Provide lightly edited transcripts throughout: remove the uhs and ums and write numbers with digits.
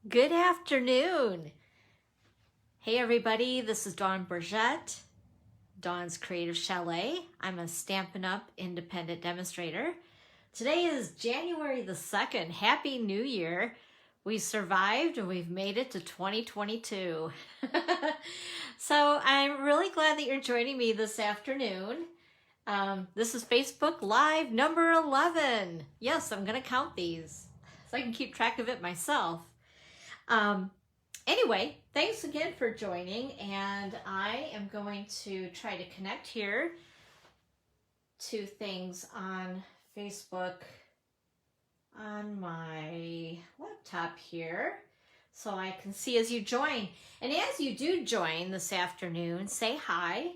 Good afternoon. Hey everybody, this is Dawn Burgett, Dawn's Creative Chalet. I'm a Stampin' Up! Independent demonstrator. Today is January the 2nd. Happy New Year. We survived and we've made it to 2022. So I'm really glad that you're joining me this afternoon. This is Facebook Live number 11. Yes, I'm going to count these so I can keep track of it myself. Anyway, thanks again for joining, and I am going to try to connect here to things on Facebook on my laptop here so I can see as you join. And as you do join this afternoon, say hi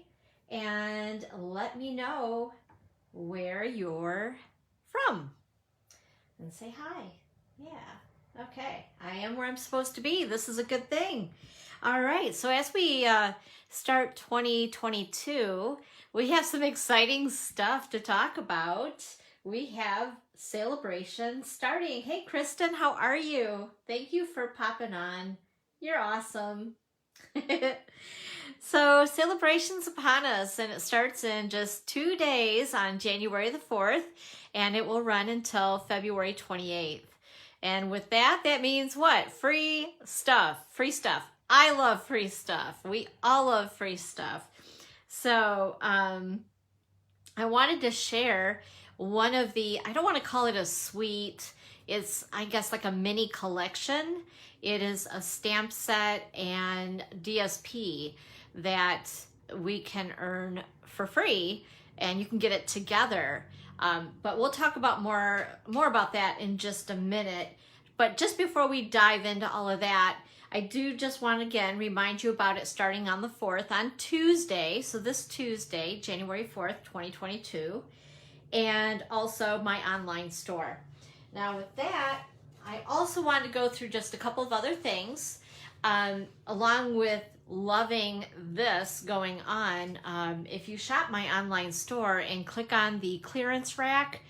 and let me know where you're from. And say hi. Yeah. Okay, I am where I'm supposed to be. This is a good thing. All right, so as we start 2022, we have some exciting stuff to talk about. We have Sale A Bration starting. Hey, Kristen, how are you? Thank you for popping on. You're awesome. So Sale A Bration's upon us, and it starts in just 2 days on January the 4th, and it will run until February 28th. And with that, that means what? Free stuff. Free stuff. I love free stuff. We all love free stuff. So I wanted to share one of the, I don't want to call it a suite. It's, I guess, like a mini collection. It is a stamp set and DSP that we can earn for free, and you can get it together. But we'll talk about more about that in just a minute. But just before we dive into all of that, I do just want to again remind you about it starting on the 4th on Tuesday. So this Tuesday, January 4th, 2022, and also my online store. Now with that, I also want to go through just a couple of other things, along with loving this going on. If you shop my online store and click on the clearance rack,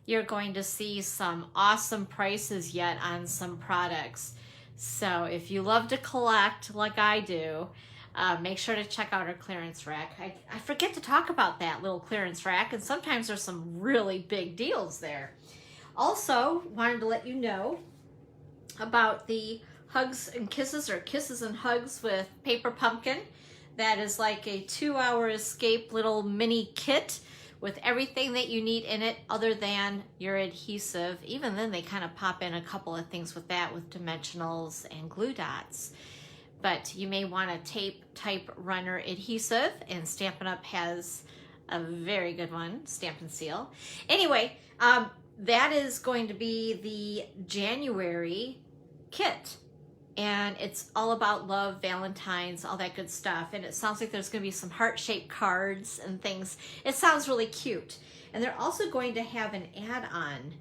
you're going to see some awesome prices yet on some products. So if you love to collect like I do, make sure to check out our clearance rack. I forget to talk about that little clearance rack, and sometimes there's some really big deals there. Also, wanted to let you know about the Hugs and Kisses, or Kisses and Hugs with Paper Pumpkin. That is like a 2-hour escape little mini kit with everything that you need in it other than your adhesive. Even then, they kind of pop in a couple of things with that, with dimensionals and glue dots. But you may want a tape type runner adhesive, and Stampin' Up! Has a very good one, Stampin' Seal. Anyway, that is going to be the January kit. And it's all about love, Valentine's, all that good stuff. And it sounds like there's going to be some heart-shaped cards and things. It sounds really cute. And they're also going to have an add-on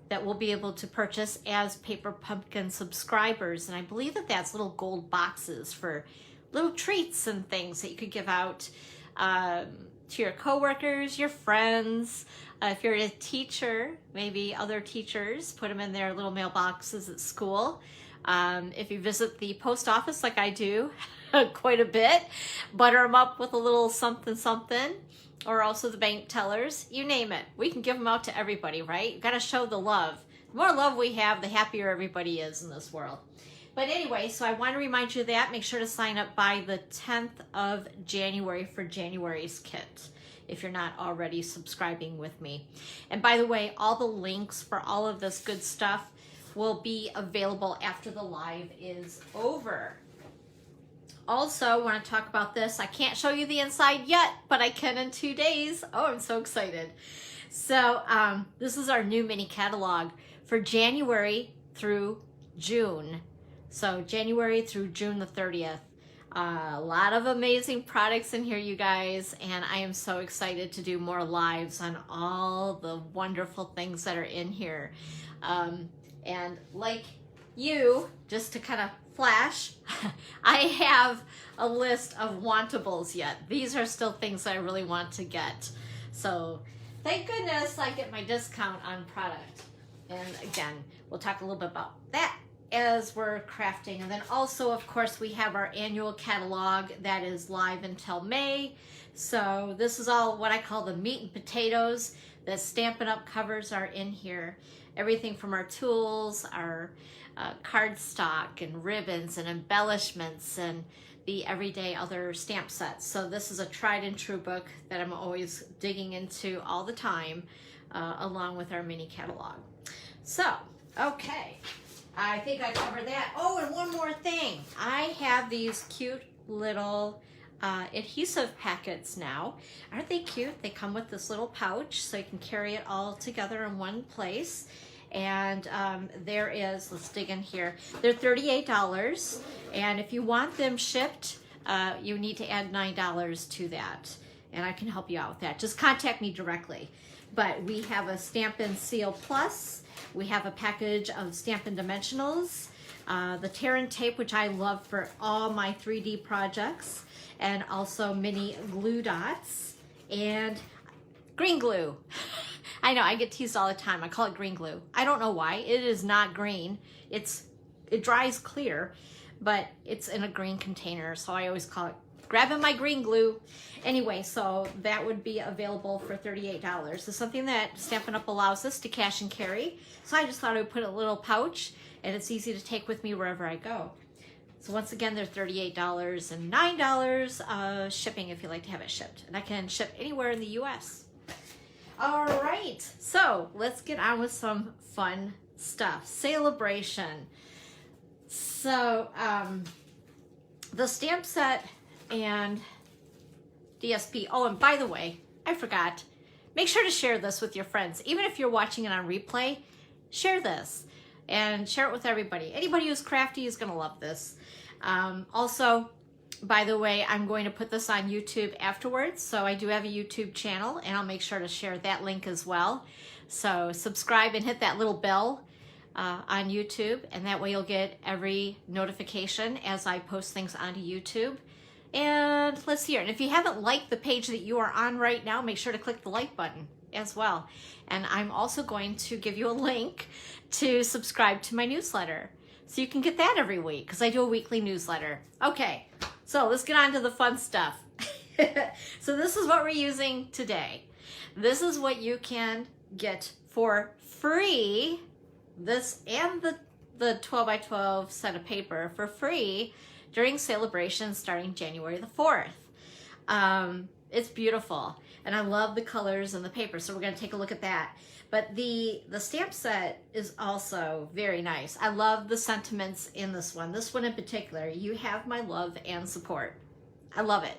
that we'll be able to purchase as Paper Pumpkin subscribers. And I believe that that's little gold boxes for little treats and things that you could give out to your coworkers, your friends. If you're a teacher, maybe other teachers, put them in their little mailboxes at school. If you visit the post office like I do quite a bit, butter them up with a little something something, or also the bank tellers, you name it. We can give them out to everybody, right? You've got to show the love. The more love we have, the happier everybody is in this world. But anyway, so I want to remind you of that. Make sure to sign up by the 10th of January for January's kit, if you're not already subscribing with me. And by the way, all the links for all of this good stuff will be available after the live is over. Also, want to talk about this. I can't show you the inside yet, but I can in 2 days. Oh, I'm so excited. So this is our new mini catalog for January through June. So January through June the 30th. A lot of amazing products in here, you guys, and I am so excited to do more lives on all the wonderful things that are in here. And like you, just to kind of flash, I have a list of wantables yet. These are still things that I really want to get. So thank goodness I get my discount on product. And again, we'll talk a little bit about that as we're crafting. And then also, of course, we have our annual catalog that is live until May. So this is all what I call the meat and potatoes. The Stampin' Up! Covers are in here. Everything from our tools, our cardstock and ribbons and embellishments and the everyday other stamp sets. So this is a tried and true book that I'm always digging into all the time, along with our mini catalog. So, okay, I think I covered that. Oh, and one more thing. I have these cute little adhesive packets now. Aren't they cute? They come with this little pouch so you can carry it all together in one place. And there is, let's dig in here, they're $38, and if you want them shipped, you need to add $9 to that, and I can help you out with that. Just contact me directly. But we have a Stampin' Seal Plus, we have a package of Stampin' Dimensionals, the tear and tape, which I love for all my 3D projects, and also mini glue dots, and green glue. I know, I get teased all the time. I call it green glue. I don't know why. It is not green. It dries clear, but it's in a green container, so I always call it grabbing my green glue. Anyway, so that would be available for $38. It's something that Stampin' Up! Allows us to cash and carry, so I just thought I would put a little pouch, and it's easy to take with me wherever I go. So once again, they're $38 and $9 shipping if you'd like to have it shipped. And I can ship anywhere in the US. All right, so let's get on with some fun stuff. Sale A Bration. So the stamp set and DSP. Oh, and by the way, I forgot. Make sure to share this with your friends. Even if you're watching it on replay, share this and share it with everybody. Anybody who's crafty is gonna love this. Also, by the way, I'm going to put this on YouTube afterwards, so I do have a YouTube channel, and I'll make sure to share that link as well. So subscribe and hit that little bell on YouTube, and that way you'll get every notification as I post things onto YouTube. And let's see here. And if you haven't liked the page that you are on right now, make sure to click the like button as well. And I'm also going to give you a link to subscribe to my newsletter, so you can get that every week, because I do a weekly newsletter. Okay. So let's get on to the fun stuff. So this is what we're using today. This is what you can get for free. This and the 12 by 12 set of paper for free during Sale A Bration starting January the 4th. It's beautiful. And I love the colors and the paper. So we're going to take a look at that. But the stamp set is also very nice. I love the sentiments in this one. This one in particular, you have my love and support. I love it.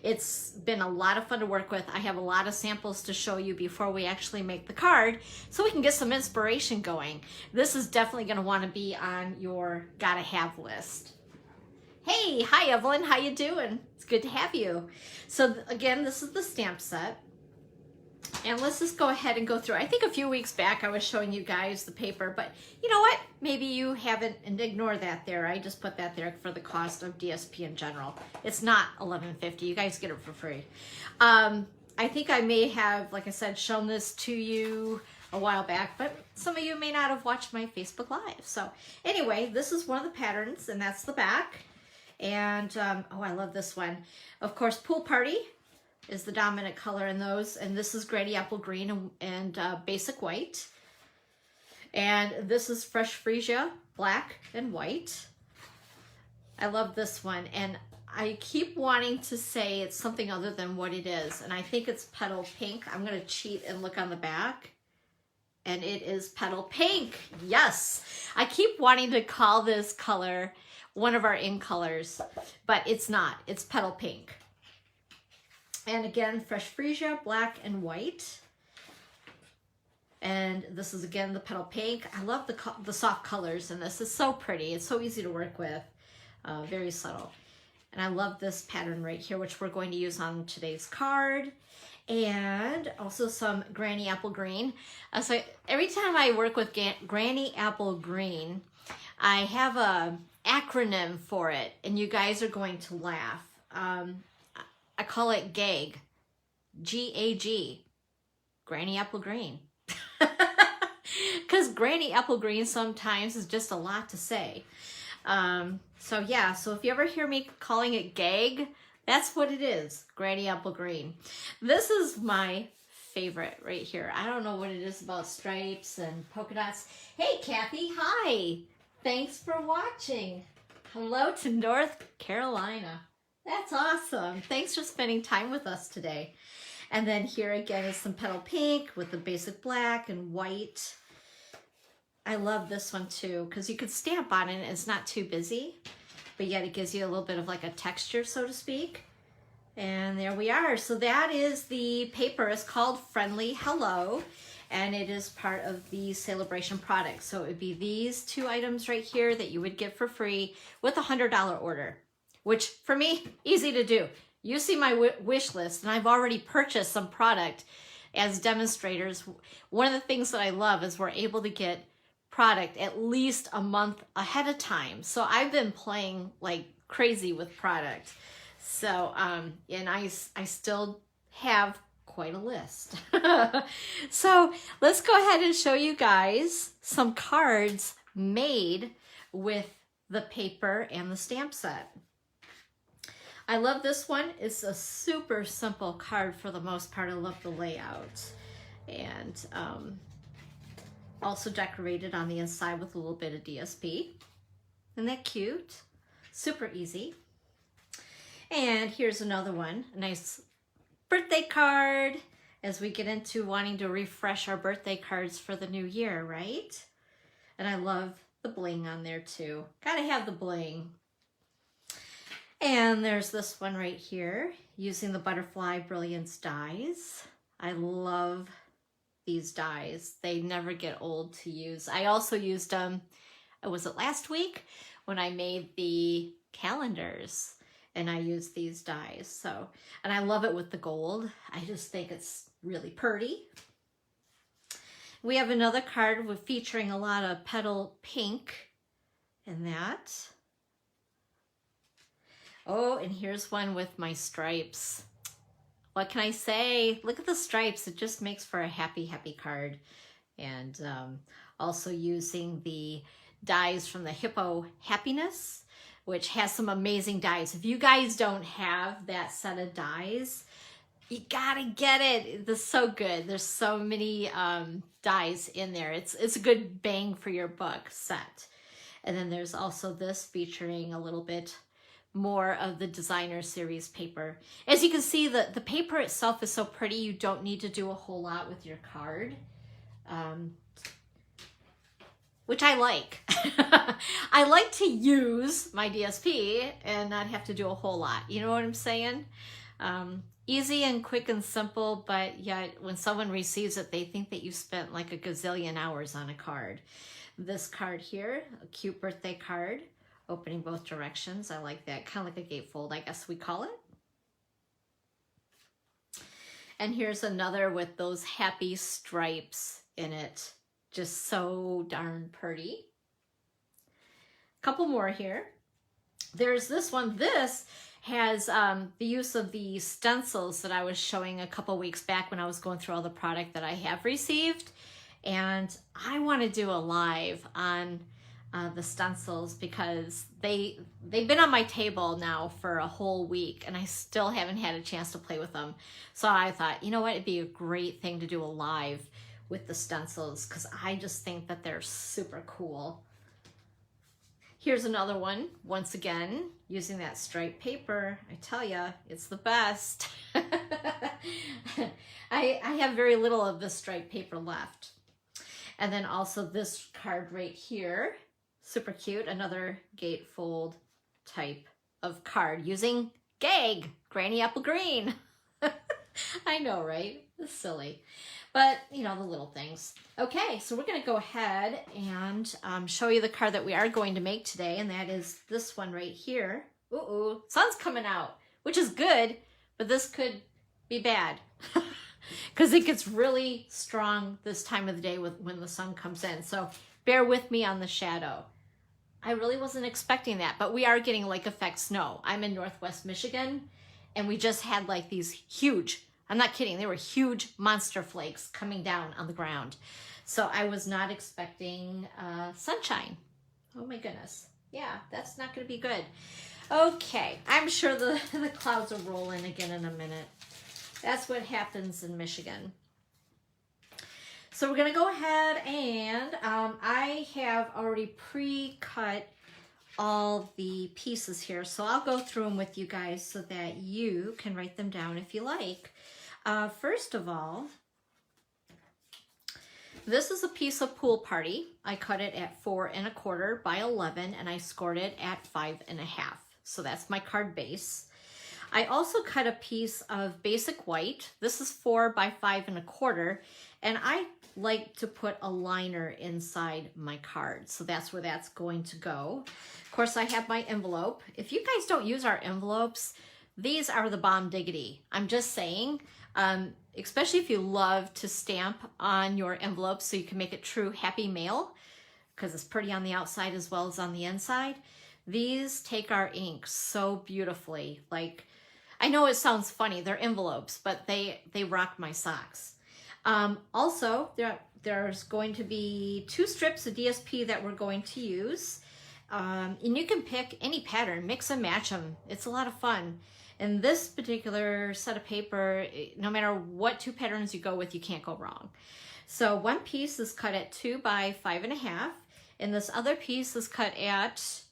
It's been a lot of fun to work with. I have a lot of samples to show you before we actually make the card, so we can get some inspiration going. This is definitely going to want to be on your gotta have list. Hey, hi Evelyn, how you doing? It's good to have you. So again, this is the stamp set. And let's just go ahead and go through. I think a few weeks back I was showing you guys the paper, but you know what? Maybe you haven't, and ignore that there. I just put that there for the cost of DSP in general. It's not $11.50. You guys get it for free. I think I may have, like I said, shown this to you a while back, but some of you may not have watched my Facebook Live. So anyway, this is one of the patterns, and that's the back. And oh, I love this one. Of course, Pool Party is the dominant color in those, and this is Granny Apple Green and Basic White. And this is Fresh Freesia Black and White. I love this one, and I keep wanting to say it's something other than what it is, and I think it's Petal Pink. I'm going to cheat and look on the back, and it is Petal Pink. Yes! I keep wanting to call this color one of our in colors, but it's not. It's Petal Pink. And again, Fresh Freesia, black and white. And this is again the Petal Pink. I love the soft colors in this. It's so pretty. It's so easy to work with. Very subtle. And I love this pattern right here, which we're going to use on today's card. And also some Granny Apple Green. So every time I work with Granny Apple Green, I have a acronym for it, and you guys are going to laugh. I call it GAG, G-A-G, Granny Apple Green. because Granny Apple Green sometimes is just a lot to say. So yeah, so if you ever hear me calling it gag, that's what it is, Granny Apple Green. This is my favorite right here. I don't know what it is about stripes and polka dots. Hey, Kathy, hi. Thanks for watching. Hello to North Carolina. That's awesome. Thanks for spending time with us today. And then here again is some petal pink with the basic black and white. I love this one too, because you could stamp on it and it's not too busy, but yet it gives you a little bit of like a texture, so to speak. And there we are. So that is the paper. It's called Friendly Hello, and it is part of the Sale A Bration product. So it would be these two items right here that you would get for free with a $100 order, which for me, easy to do. You see my wish list, and I've already purchased some product as demonstrators. One of the things that I love is we're able to get product at least a month ahead of time. So I've been playing like crazy with product. So, and I still have quite a list. So let's go ahead and show you guys some cards made with the paper and the stamp set. I love this one. It's a super simple card for the most part. I love the layout. And also decorated on the inside with a little bit of DSP. Isn't that cute? Super easy. And here's another one, a nice birthday card as we get into wanting to refresh our birthday cards for the new year, right? And I love the bling on there too. Gotta have the bling. And there's this one right here using the Butterfly Brilliance dies. I love these dies. They never get old to use. I also used them, was it last week when I made the calendars? And I use these dies. So, and I love it with the gold. I just think it's really pretty. We have another card with featuring a lot of petal pink in that. Oh, and here's one with my stripes. What can I say? Look at the stripes. It just makes for a happy, happy card. And also using the dies from the Hippo Happiness, which has some amazing dies. If you guys don't have that set of dies, you gotta get it. It's so good. There's so many dies in there. It's a good bang for your buck set. And then there's also this featuring a little bit more of the designer series paper. As you can see, the paper itself is so pretty, you don't need to do a whole lot with your card. Which I like. I like to use my DSP and not have to do a whole lot. You know what I'm saying? Easy and quick and simple, but yet when someone receives it, they think that you spent like a gazillion hours on a card. This card here, a cute birthday card, opening both directions. I like that, kind of like a gatefold, I guess we call it. And here's another with those happy stripes in it. Just so darn pretty. Couple more here. There's this one. This has the use of the stencils that I was showing a couple weeks back when I was going through all the product that I have received. And I want to do a live on the stencils because they've been on my table now for a whole week and I still haven't had a chance to play with them. So I thought, you know what, it'd be a great thing to do a live with the stencils because I just think that they're super cool. Here's another one, once again, using that striped paper. I tell ya, it's the best. I have very little of this striped paper left. And then also this card right here, super cute, another gatefold type of card using gag, Granny Apple Green. I know, right? It's silly. But, you know, the little things. Okay, so we're going to go ahead and show you the card that we are going to make today, and that is this one right here. Ooh, sun's coming out, which is good, but this could be bad because it gets really strong this time of the day when the sun comes in. So bear with me on the shadow. I really wasn't expecting that, but we are getting lake effect snow. I'm in Northwest Michigan, and we just had like these huge I'm not kidding. They were huge monster flakes coming down on the ground. So I was not expecting sunshine. Oh my goodness. Yeah, that's not going to be good. Okay, I'm sure the clouds will roll in again in a minute. That's what happens in Michigan. So we're going to go ahead and I have already pre-cut all the pieces here. So I'll go through them with you guys so that you can write them down if you like. First of all, this is a piece of Pool Party. I cut it at 4 1/4 by 11 and I scored it at 5 1/2. So that's my card base. I also cut a piece of basic white. This is 4 by 5 1/4 and I like to put a liner inside my card. So that's where that's going to go. Of course, I have my envelope. If you guys don't use our envelopes, these are the bomb diggity. I'm just saying, especially if you love to stamp on your envelope so you can make it true happy mail, because it's pretty on the outside as well as on the inside. These take our ink so beautifully. Like, I know it sounds funny, they're envelopes, but they rock my socks. Also, there's going to be 2 strips of DSP that we're going to use. And you can pick any pattern, mix and match them. It's a lot of fun. And this particular set of paper, no matter what 2 patterns you go with, you can't go wrong. So one piece is cut at 2 by 5 1/2, and this other piece is cut at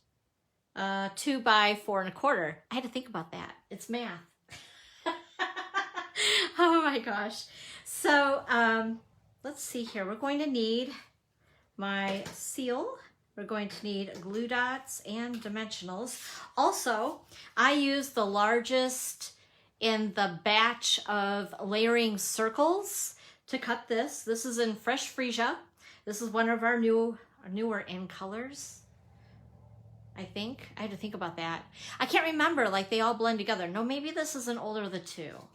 2 by 4 1/4. I had to think about that. It's math. Oh my gosh. So let's see here. We're going to need my seal. We're going to need glue dots and dimensionals. Also, I use the largest in the batch of layering circles to cut this. This is in Fresh Freesia. This is one of our newer in colors, I think. I had to think about that. I can't remember, like they all blend together. No, maybe this is an older of the 2.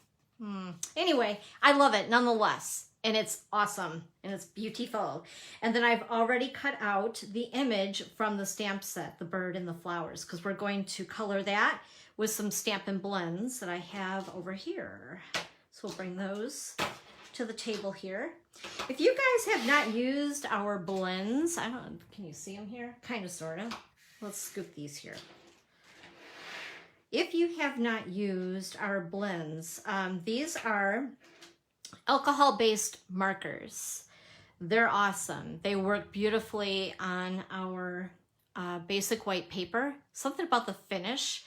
Anyway, I love it nonetheless. And it's awesome and it's beautiful. And then I've already cut out the image from the stamp set, the bird and the flowers, because we're going to color that with some Stampin Blends that I have over here. So we'll bring those to the table here. If you guys have not used our blends, I don't, can you see them here? Kind of, sort of. Let's scoop these here. If you have not used our blends, these are alcohol-based markers. They're awesome. They work beautifully on our basic white paper. Something about the finish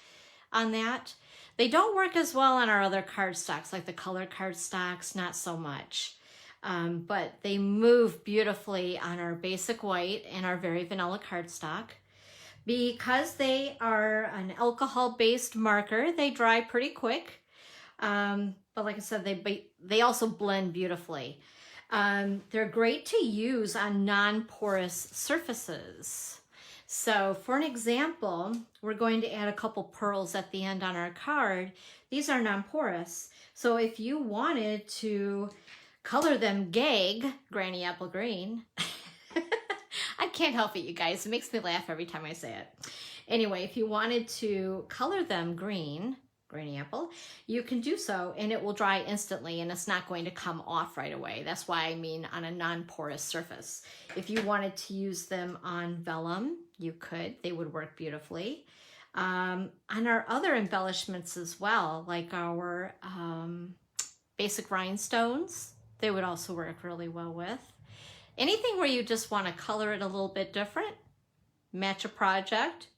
on that. They don't work as well on our other cardstocks, like the color cardstocks, not so much. But they move beautifully on our basic white and our very vanilla cardstock. Because they are an alcohol-based marker, they dry pretty quick. But like I said, they also blend beautifully. They're great to use on non-porous surfaces. So for an example, we're going to add a couple pearls at the end on our card. These are non-porous. So if you wanted to color them gag, Granny Apple Green, I can't help it, you guys. It makes me laugh every time I say it. Anyway, if you wanted to color them green, Granny Apple, you can do so and it will dry instantly and it's not going to come off right away. That's why I mean on a non-porous surface. If you wanted to use them on vellum, you could. They would work beautifully. On our other embellishments as well, like our basic rhinestones, they would also work really well with. Anything where you just want to color it a little bit different, match a project,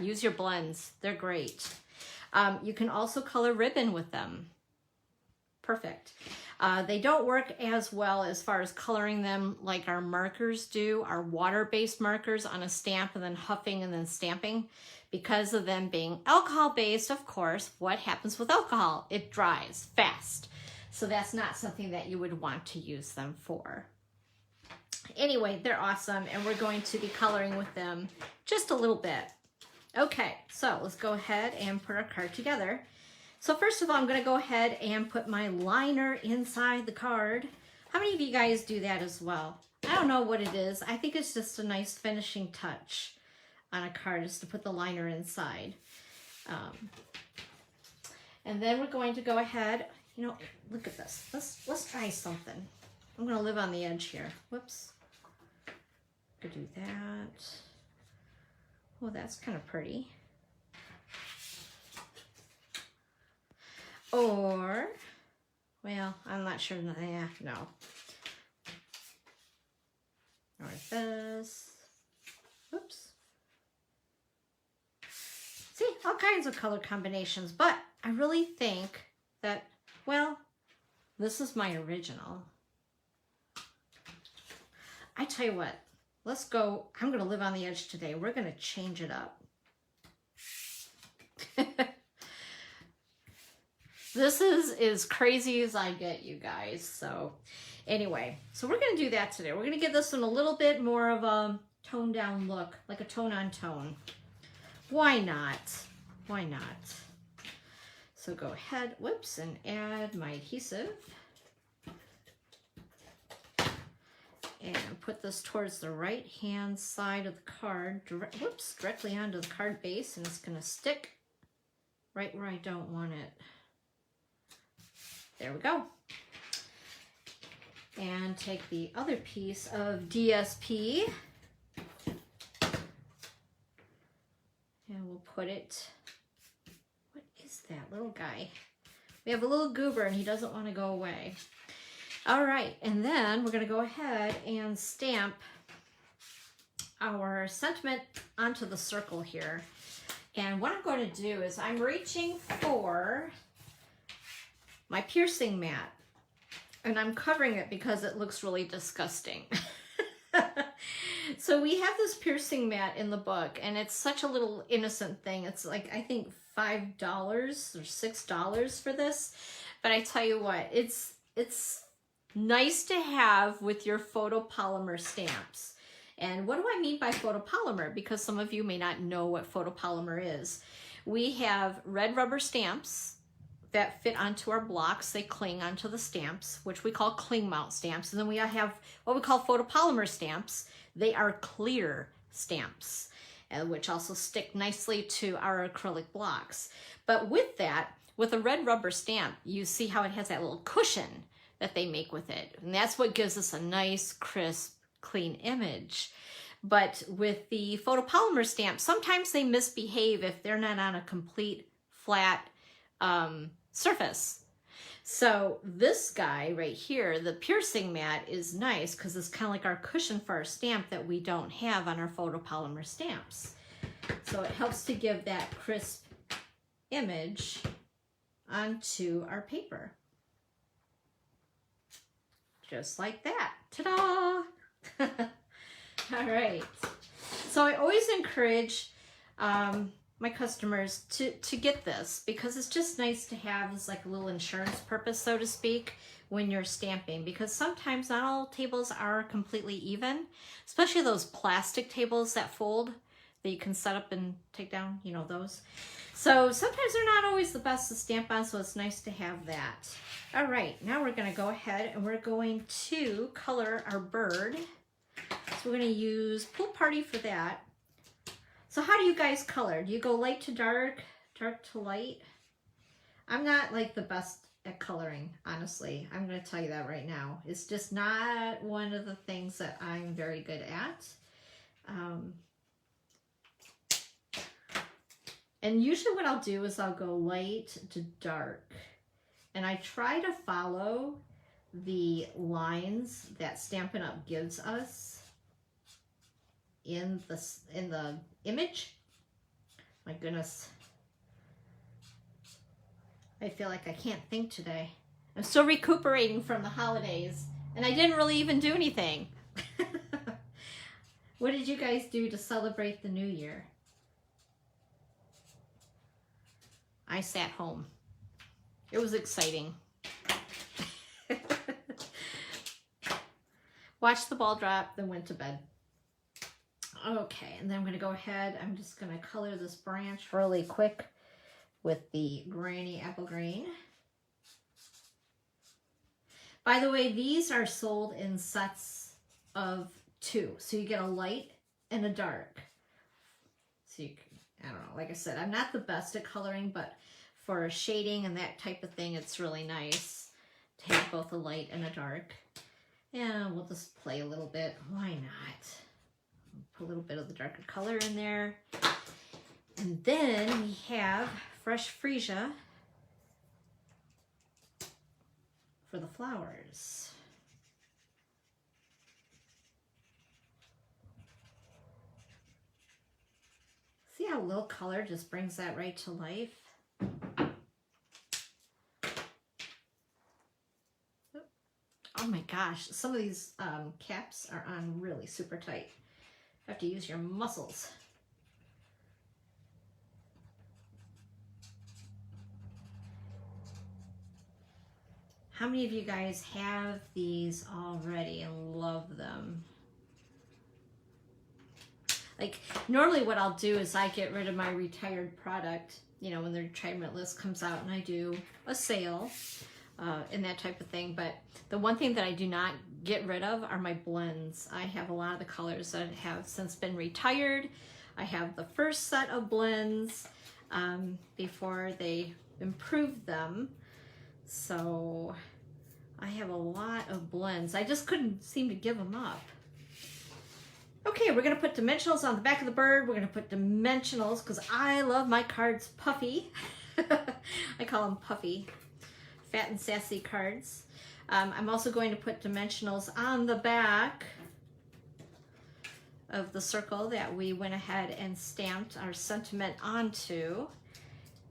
use your blends. They're great. You can also color ribbon with them. Perfect. They don't work as well as far as coloring them like our markers do, our water-based markers on a stamp and then huffing and then stamping. Because of them being alcohol-based, of course, what happens with alcohol? It dries fast. So that's not something that you would want to use them for. Anyway, they're awesome and we're going to be coloring with them just a little bit. Okay, so let's go ahead and put our card together. So first of all, I'm going to go ahead and put my liner inside the card. How many of you guys do that as well? I don't know what it is. I think it's just a nice finishing touch on a card, just to put the liner inside. And then we're going to go ahead, you know, look at this. Let's try something. I'm gonna live on the edge here. Whoops. Could do that. Oh, that's kind of pretty. Or, well, I'm not sure. Yeah, no. Or this. Oops. See, all kinds of color combinations, but I really think that, well, this is my original. I tell you what, let's go. I'm going to live on the edge today. We're going to change it up. This is as crazy as I get, you guys. So anyway, so we're going to do that today. We're going to give this one a little bit more of a toned down look, like a tone on tone. Why not? Why not? So go ahead, whoops, and add my adhesive. And put this towards the right hand side of the card, directly onto the card base, and it's going to stick right where I don't want it. There we go. And take the other piece of DSP, and we'll put it, what is that little guy? We have a little goober and he doesn't want to go away. All right, and then we're going to go ahead and stamp our sentiment onto the circle here. And what I'm going to do is I'm reaching for my piercing mat, and I'm covering it because it looks really disgusting. So we have this piercing mat in the book, and it's such a little innocent thing. It's like, I think $5 or $6 for this. But I tell you what, it's nice to have with your photopolymer stamps. And what do I mean by photopolymer? Because some of you may not know what photopolymer is. We have red rubber stamps that fit onto our blocks. They cling onto the stamps, which we call cling mount stamps. And then we have what we call photopolymer stamps. They are clear stamps, which also stick nicely to our acrylic blocks. But with that, with a red rubber stamp, you see how it has that little cushion that they make with it. And that's what gives us a nice, crisp, clean image. But with the photopolymer stamp, sometimes they misbehave if they're not on a complete flat surface. So this guy right here, the piercing mat, is nice because it's kind of like our cushion for our stamp that we don't have on our photopolymer stamps. So it helps to give that crisp image onto our paper. Just like that. Ta-da! All right. So I always encourage my customers to get this because it's just nice to have as like a little insurance purpose, so to speak, when you're stamping, because sometimes not all tables are completely even, especially those plastic tables that fold that you can set up and take down, you know, those. So sometimes they're not always the best to stamp on, so it's nice to have that. All right, now we're gonna go ahead and we're going to color our bird. So we're gonna use Pool Party for that. So how do you guys color? Do you go light to dark, dark to light? I'm not like the best at coloring, honestly. I'm going to tell you that right now. It's just not one of the things that I'm very good at. And usually what I'll do is I'll go light to dark. And I try to follow the lines that Stampin' Up! Gives us in the image. My goodness. I feel like I can't think today. I'm still recuperating from the holidays, and I didn't really even do anything. What did you guys do to celebrate the new year? I sat home. It was exciting. Watched the ball drop, then went to bed. Okay, and then I'm going to go ahead. I'm just going to color this branch really quick with the Granny Apple Green. By the way, these are sold in sets of 2. So you get a light and a dark. So you can, I don't know, like I said, I'm not the best at coloring, but for shading and that type of thing, it's really nice to have both a light and a dark. And we'll just play a little bit. Why not? Put a little bit of the darker color in there. And then we have Fresh Freesia for the flowers. See how a little color just brings that right to life? Oh my gosh, some of these caps are on really super tight. You have to use your muscles. How many of you guys have these already and love them? Like, normally what I'll do is I get rid of my retired product, you know, when the retirement list comes out, and I do a sale and that type of thing. But the one thing that I do not get rid of are my blends. I have a lot of the colors that have since been retired. I have the first set of blends before they improved them. So I have a lot of blends. I just couldn't seem to give them up. Okay, we're gonna put dimensionals on the back of the bird. We're gonna put dimensionals because I love my cards puffy. I call them puffy, fat and sassy cards. I'm also going to put dimensionals on the back of the circle that we went ahead and stamped our sentiment onto.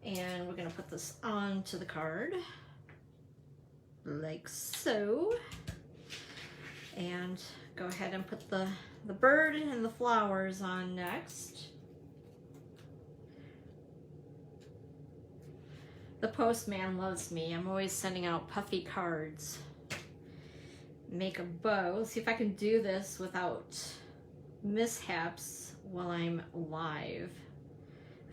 And we're gonna put this onto the card, like so. And go ahead and put the bird and the flowers on next. The postman loves me. I'm always sending out puffy cards. Make a bow. See if I can do this without mishaps while I'm live.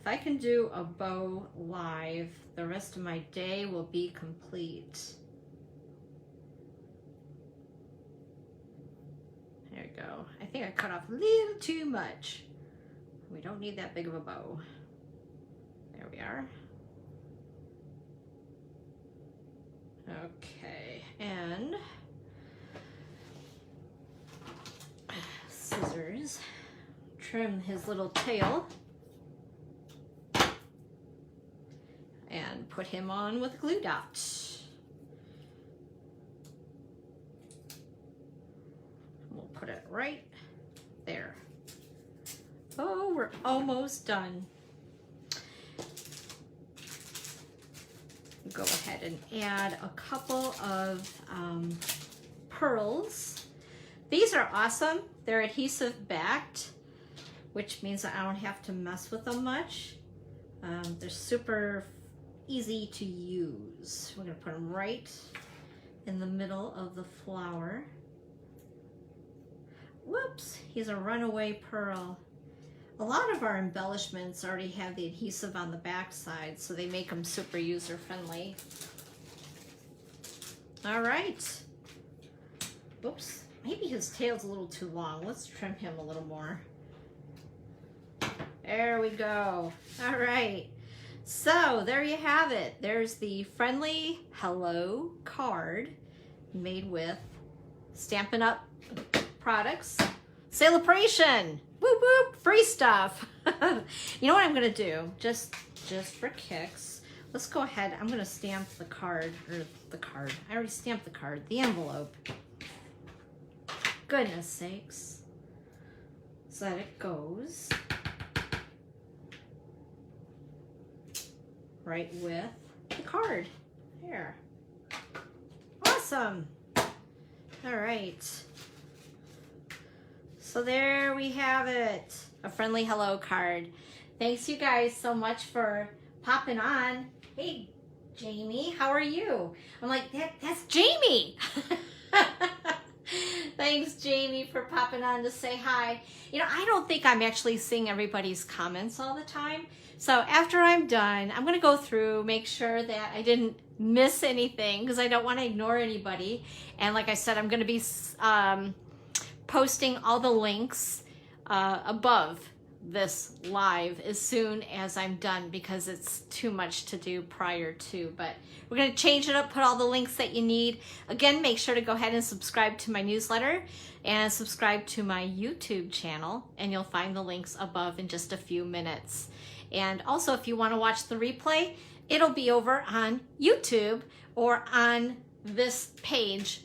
If I can do a bow live, the rest of my day will be complete. There we go. I think I cut off a little too much. We don't need that big of a bow. There we are. Okay, and scissors. Trim his little tail. And put him on with a glue dot. Put it right there. Oh, we're almost done. Go ahead and add a couple of pearls. These are awesome. They're adhesive backed, which means that I don't have to mess with them much. They're super easy to use. We're gonna put them right in the middle of the flower. Whoops, he's a runaway pearl. A lot of our embellishments already have the adhesive on the back side, so they make them super user-friendly. All right. Whoops, maybe his tail's a little too long. Let's trim him a little more. There we go. All right. So there you have it. There's the friendly Hello card made with Stampin' Up products. Sale A Bration. Whoop whoop, free stuff. You know what I'm gonna do? Just for kicks, let's go ahead. I'm gonna stamp the card, or the card. I already stamped the card, the envelope. Goodness sakes. So that it goes right with the card. There. Awesome. All right. So there we have it, a friendly hello card. Thanks you guys so much for popping on. Hey, Jamie, how are you? I'm like, that's Jamie. Thanks, Jamie, for popping on to say hi. You know, I don't think I'm actually seeing everybody's comments all the time. So after I'm done, I'm gonna go through, make sure that I didn't miss anything because I don't want to ignore anybody. And like I said, I'm gonna be posting all the links above this live as soon as I'm done because it's too much to do prior to, but we're going to change it up, put all the links that you need. Again, make sure to go ahead and subscribe to my newsletter and subscribe to my YouTube channel, and you'll find the links above in just a few minutes. And also, if you want to watch the replay, it'll be over on YouTube or on this page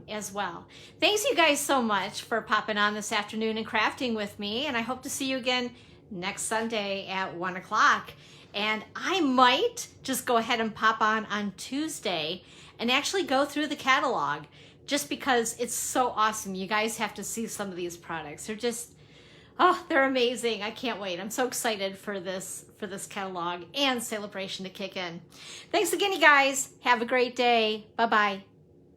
as well. Thanks you guys so much for popping on this afternoon and crafting with me, and I hope to see you again next Sunday at 1 o'clock. And I might just go ahead and pop on Tuesday and actually go through the catalog, just because it's so awesome. You guys have to see some of these products. They're just, oh, they're amazing. I can't wait. I'm so excited for this catalog and Sale A Bration to kick in. Thanks again, you guys. Have a great day. Bye-bye.